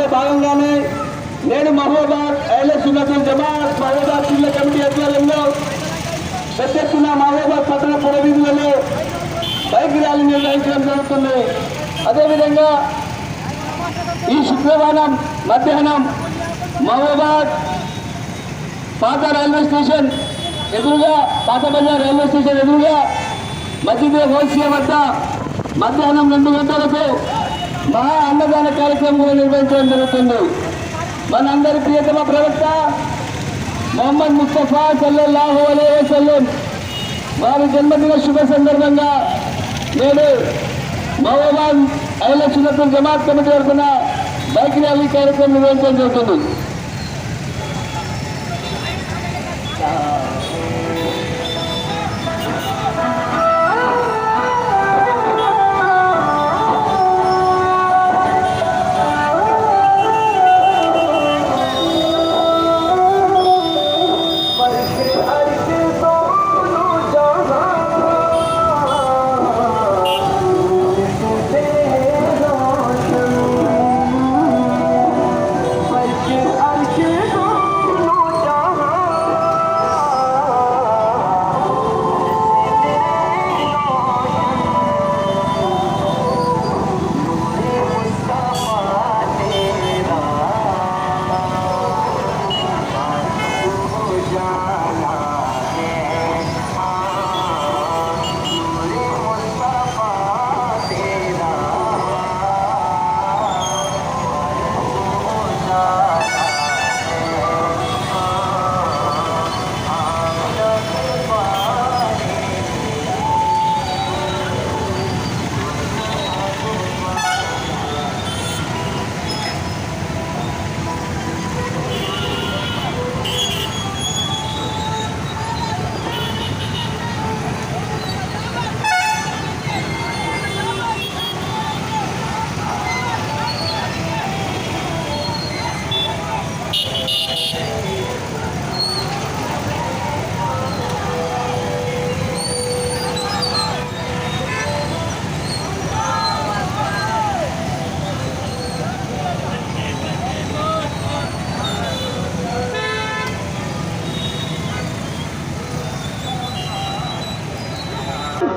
కార్యక్రమంలో భాగంగానే నేడు మహబూబాబాద్ అహ్లే సున్నతుల్ జమాఅత్ మహబూబాబాద్ జిల్లా కమిటీ ఆధ్వర్యంలో పెద్ద ఎత్తున మహబూబాబాద్ పట్టణ పురవీధులలో బైక్ ర్యాలీ నిర్వహించడం జరుగుతుంది. అదేవిధంగా ఈ శుక్రవారం మధ్యాహ్నం మహబూబాబాద్ పాత రైల్వే స్టేషన్ ఎదురుగా, పాత బజార్ రైల్వే స్టేషన్ ఎదురుగా మసీద్ హోసియా వద్ద మధ్యాహ్నం 2 గంటలకు మహా అన్నదాన కార్యక్రమం కూడా నిర్వహించడం జరుగుతుంది. మనందరి ప్రియతమ ప్రవక్త మొహమ్మద్ ముస్తఫా సల్లల్లాహు అలైహి వసల్లం వారి జన్మదిన శుభ సందర్భంగా నేడు మహబూబాబాద్ అహ్లే సున్నతుల్ జమాఅత్ కమిటీ తరఫున బైక్ ర్యాలీ కార్యక్రమం నిర్వహించడం జరుగుతుంది.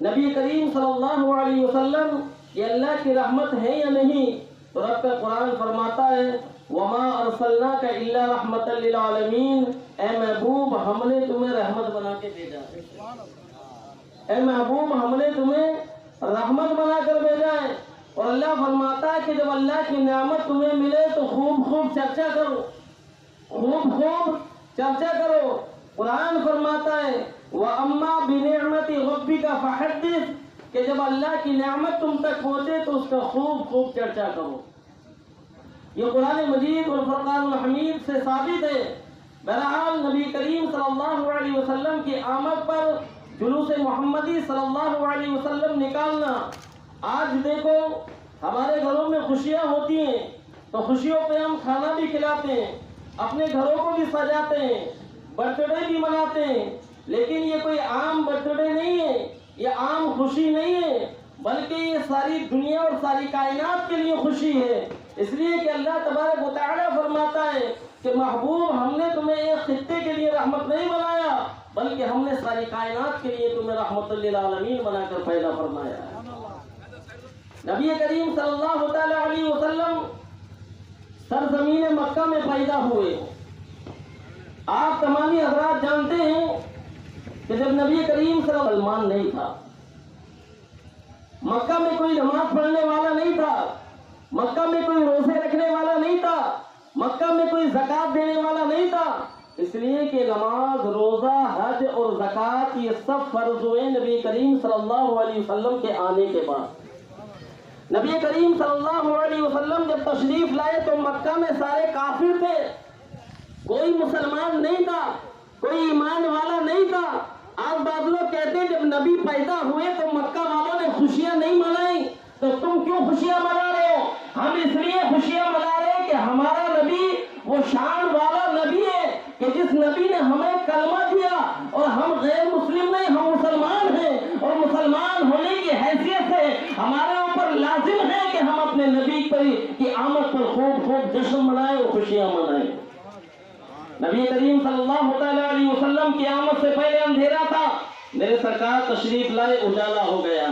نبی کریم صلی اللہ علیہ وسلم یہ اللہ کی رحمت ہے یا نہیں؟ تو رب کا قرآن فرماتا ہے وما ارسلناک الا رحمت للعالمین، اے محبوب ہم نے تمہیں رحمت بنا کے بھیجا ہے، اے محبوب ہم نے تمہیں رحمت بنا کر بھیجا ہے۔ اور اللہ فرماتا ہے کہ جب اللہ کی نعمت تمہیں ملے تو خوب خوب چرچا کرو، خوب خوب چرچا کرو۔ قرآن فرماتا ہے وَأَمَّا بِنِعْمَةِ رَبِّكَ فَحَدِّثْ، کہ جب اللہ کی نعمت تم تک پہنچے تو اس کا خوب خوب چرچا کرو۔ یہ قرآن مجید اور فرقان الحمید سے ثابت ہے۔ بہرحال نبی کریم صلی اللہ علیہ وسلم کی آمد پر جلوس محمدی صلی اللہ علیہ وسلم نکالنا، آج دیکھو ہمارے گھروں میں خوشیاں ہوتی ہیں تو خوشیوں پہ ہم کھانا بھی کھلاتے ہیں، اپنے گھروں کو بھی سجاتے ہیں، برتھ ڈے بھی مناتے ہیں، لیکن یہ کوئی عام برتھ ڈے نہیں ہے، یہ عام خوشی نہیں ہے، بلکہ یہ ساری دنیا اور ساری کائنات کے لیے خوشی ہے۔ اس لیے کہ اللہ تبارک و تعالیٰ فرماتا ہے کہ محبوب ہم نے تمہیں ایک خطے کے لیے رحمت نہیں بنایا بلکہ ہم نے ساری کائنات کے لیے تمہیں رحمت للعالمین بنا کر پیدا فرمایا۔ نبی کریم صلی اللہ تعالیٰ علیہ وسلم سرزمین مکہ میں پیدا ہوئے۔ آپ تمامی حضرات جانتے ہیں کہ جب نبی کریم صلی اللہ علیہ وسلم نہیں تھا، مکہ میں کوئی نماز پڑھنے والا نہیں تھا، مکہ میں کوئی روزے رکھنے والا نہیں تھا، مکہ میں کوئی زکوٰۃ دینے والا نہیں تھا، اس لیے کہ نماز، روزہ، حج اور زکوٰۃ یہ سب فرض ہوئے نبی کریم صلی اللہ علیہ وسلم کے آنے کے بعد۔ نبی کریم صلی اللہ علیہ وسلم جب تشریف لائے تو مکہ میں سارے کافر تھے، کوئی مسلمان نہیں تھا، کوئی ایمان والا نہیں تھا۔ آج بعض لوگ کہتے ہیں جب نبی پیدا ہوئے تو مکہ والوں نے خوشیاں نہیں منائیں، تو تم کیوں خوشیاں منا رہے ہو؟ ہم اس لیے خوشیاں منا رہے ہیں کہ ہمارا نبی وہ شان والا نبی ہے کہ جس نبی نے ہمیں کلمہ دیا، اور ہم غیر مسلم نہیں، ہم مسلمان ہیں، اور مسلمان ہونے کی حیثیت سے ہمارے اوپر لازم ہے کہ ہم اپنے نبی کی آمد پر خوب خوب جشن منائیں اور خوشیاں منائیں۔ نبی کریم صلی اللہ تعالیٰ علیہ وسلم کی آمد سے پہلے اندھیرا تھا، میرے سرکار تشریف لائے اجالا ہو گیا۔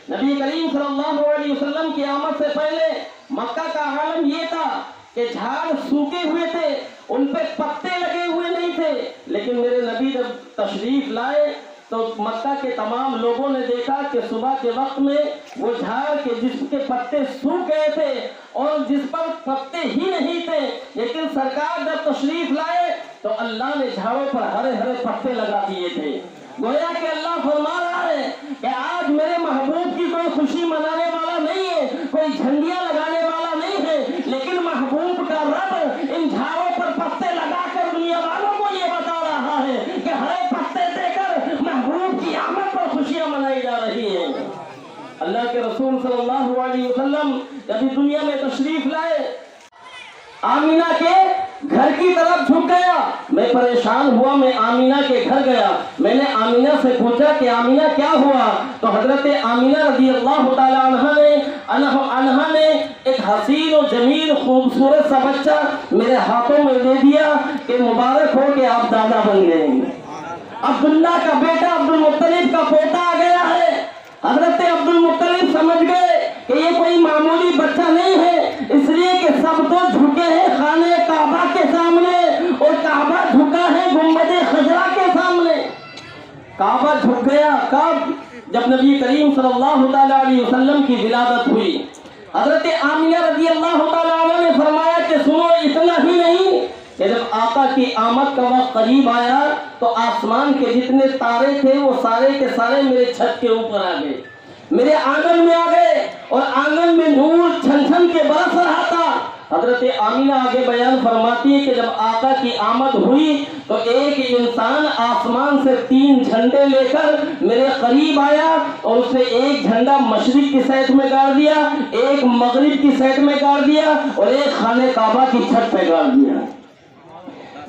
نبی کریم صلی اللہ علیہ وسلم کی آمد سے پہلے مکہ کا عالم یہ تھا کہ جھاڑ سوکھے ہوئے تھے، ان پہ پتے لگے ہوئے نہیں تھے، لیکن میرے نبی جب تشریف لائے تو مکہ کے تمام لوگوں نے دیکھا کہ صبح کے وقت میں وہ جھاڑ کے جس کے پتے سوکھ گئے تھے اور جس پر پتے ہی نہیں تھے، لیکن سرکار جب تشریف لائے تو اللہ نے جھاڑوں پر ہرے ہرے پتے لگا دیے تھے۔ گویا کہ اللہ فرما رہا ہے کہ آج میرے محبوب کی کوئی خوشی منانے والا نہیں ہے، کوئی جھنڈیاں لگانے والا نہیں ہے، لیکن محبوب کا رب ان جھاڑوں پر پتے لگا کر دنیا والوں کو یہ بتا رہا ہے کہ ہرے پتے دے کر محبوب کی آمد پر خوشیاں منائی جا رہی ہیں۔ اللہ کے رسول صلی اللہ علیہ وسلم جب دنیا میں تشریف لائے، آمینہ کے گھر کی طرف جھک گیا، میں پریشان ہوا، میں آمینہ کے گھر گیا، میں نے آمینہ سے پوچھا کہ آمینہ کیا ہوا؟ تو حضرت آمینہ رضی اللہ تعالی عنہا نے ایک حسین و جمیل خوبصورت سا بچہ میرے ہاتھوں میں دے دیا کہ مبارک ہو کہ آپ دادا بن گئے۔ عبداللہ کا بیٹا عبد المطلب کا پوتا آ گیا ہے۔ حضرت عبد المطلب سمجھ گئے کہ یہ کوئی معمولی بچہ نہیں ہے، اس لیے کہ سب تو جھکے ہیں خانہ کعبہ کے سامنے اور کعبہ جھکا ہے گنبد خضرا کے سامنے۔ کعبہ جھک گیا کب؟ جب نبی کریم صلی اللہ تعالیٰ علیہ وسلم کی ولادت ہوئی۔ حضرت آمینہ رضی اللہ تعالیٰ عنہ نے فرمایا کہ سنو، اتنا ہی نہیں کہ جب آقا کی آمد کا وقت قریب آیا تو آسمان کے جتنے تارے تھے وہ سارے کے سارے میرے چھت کے اوپر آ گئے، میرے آنگن میں آ گئے، اور آنگن میں نور چھن چھن کے برس رہا تھا۔ حضرت آمینہ آگے بیان فرماتی ہے کہ جب آقا کی آمد ہوئی تو ایک انسان آسمان سے 3 جھنڈے لے کر میرے قریب آیا، اور اس نے ایک جھنڈا مشرق کی سائڈ میں گاڑ دیا، ایک مغرب کی سائڈ میں گاڑ دیا، اور ایک خانہ کعبہ کی چھت پہ گاڑ دیا۔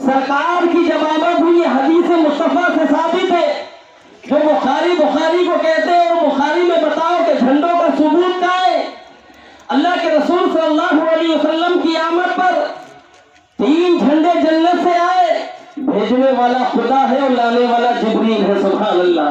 سرکار کی جب آمد ہوئی، حدیث مصطفیٰ سے ثابت ہے، جو بخاری کو کہتے ہیں، اور بخاری میں بتاؤ کہ جھنڈوں کا ثبوت کیا ہے؟ اللہ کے رسول صلی اللہ علیہ وسلم کی آمد پر 3 جھنڈے جنت سے آئے، بھیجنے والا خدا ہے اور لانے والا جبریل ہے، سبحان اللہ۔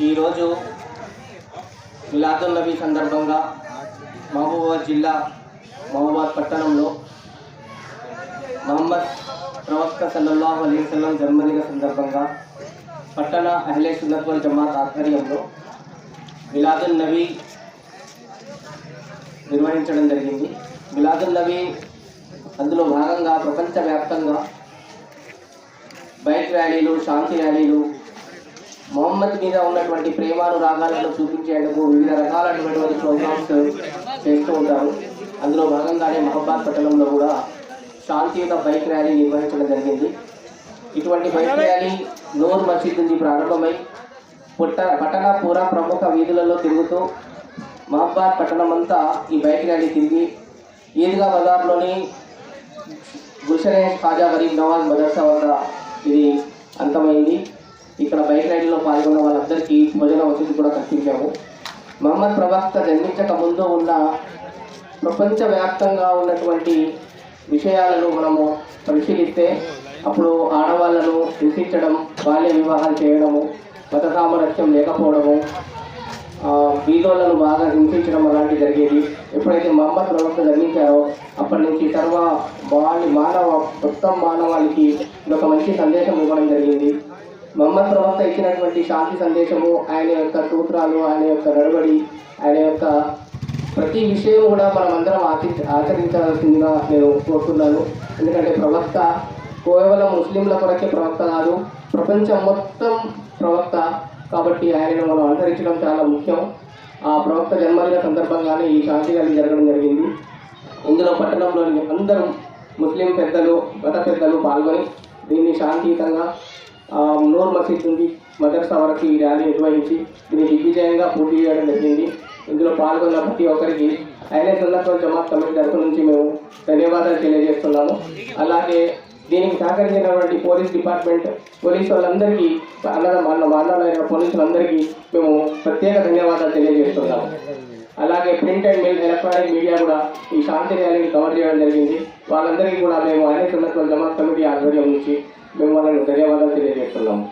ఈ రోజు మిలాదున్ నబీ సందర్భంగా మహబూబాబాద్ జిల్లా మహబూబాబాద్ పట్టణంలో మహమ్మద్ ప్రవక్త సల్లల్లాహు అలైహి వసల్లం జన్మదిన సందర్భంగా పట్టణ అహ్లే సున్నత్ వల్ జమాత్ ఆధ్వర్యంలో మిలాదున్ నబీ నిర్వహించడం జరిగింది. మిలాదున్ నబీ అందులో భాగంగా ప్రపంచవ్యాప్తంగా బైక్ ర్యాలీలు, శాంతి ర్యాలీలు, మొహమ్మద్ మీద ఉన్నటువంటి ప్రేమానురాగాలను చూపించేందుకు వివిధ రకాలైనటువంటి ప్రోగ్రామ్స్ చేస్తూ ఉంటారు. అందులో భాగంగానే మహబాద్ పట్టణంలో కూడా శాంతియుత బైక్ ర్యాలీ నిర్వహించడం జరిగింది. ఇటువంటి బైక్ ర్యాలీ నూర్ మసీద్ నుంచి ప్రారంభమై పట్టణ పూరా ప్రముఖ వీధులలో తిరుగుతూ మహబాద్ పట్టణం అంతా ఈ బైక్ ర్యాలీ తిరిగి ఈద్గా బజార్లోని గుల్షన్ ఖాజా గరీబ్ నవాజ్ మదర్సా వద్ద ఇది అంతమైంది. ఇక్కడ బైక్ ర్యాలీలో పాల్గొన్న వాళ్ళందరికీ భోజన వసతి కూడా కల్పించాము. మహమ్మద్ ప్రవక్త జన్మించక ముందు ఉన్న ప్రపంచవ్యాప్తంగా ఉన్నటువంటి విషయాలను మనము పరిశీలిస్తే అప్పుడు ఆడవాళ్లను హింసించడం, బాల్య వివాహాలు చేయడము, మత సామరస్యం లేకపోవడము, బీదోళ్లను బాగా హింసించడం అలాంటివి జరిగేది. ఎప్పుడైతే మహమ్మద్ ప్రవక్త జన్మించారో అప్పటి నుంచి మొత్తం మానవాళికి ఇదొక మంచి సందేశం ఇవ్వడం జరిగింది. మహమ్మద్ ప్రవక్త ఇచ్చినటువంటి శాంతి సందేశము, ఆయన యొక్క సూత్రాలు, ఆయన యొక్క నడవడి, ఆయన యొక్క ప్రతి విషయం కూడా మనం అందరం ఆచరించాల్సిందిగా నేను కోరుతున్నాను. ఎందుకంటే ప్రవక్త కేవలం ముస్లింల కొరకే ప్రవక్త కాదు, ప్రపంచం మొత్తం ప్రవక్త. కాబట్టి ఆయనను మనం అనుసరించడం చాలా ముఖ్యం. ఆ ప్రవక్త జన్మదిన సందర్భంగానే ఈ శాంతి ర్యాలీ జరగడం జరిగింది. ఇందులో పట్టణంలోని అందరూ ముస్లిం పెద్దలు, మత పెద్దలు పాల్గొని దీన్ని శాంతియుతంగా నూర్ మసీద్ నుండి మదర్సా వరకు ఈ ర్యాలీ నిర్వహించి దీన్ని దిగ్విజయంగా పూర్తి చేయడం జరిగింది. ఇందులో పాల్గొన్న ప్రతి ఒక్కరికి అహ్లే సున్నత్ వల్ జమాత్ కమిటీ తరఫు నుంచి మేము ధన్యవాదాలు తెలియజేస్తున్నాము. అలాగే దీనికి సహకరించినటువంటి పోలీస్ డిపార్ట్మెంట్, పోలీసు వాళ్ళందరికీ, మానవులైన పోలీసులందరికీ మేము ప్రత్యేక ధన్యవాదాలు తెలియజేస్తున్నాము. అలాగే ప్రింట్ అండ్ ఎలక్ట్రానిక్ మీడియా కూడా ఈ శాంతి ర్యాలీని కవర్ చేయడం జరిగింది. వాళ్ళందరికీ కూడా మేము అహ్లే సున్నత్ వల్ జమాత్ కమిటీ ఆధ్వర్యం నుంచి మేము వాళ్ళని ధన్యవాదాలు తెలియజేస్తున్నాము.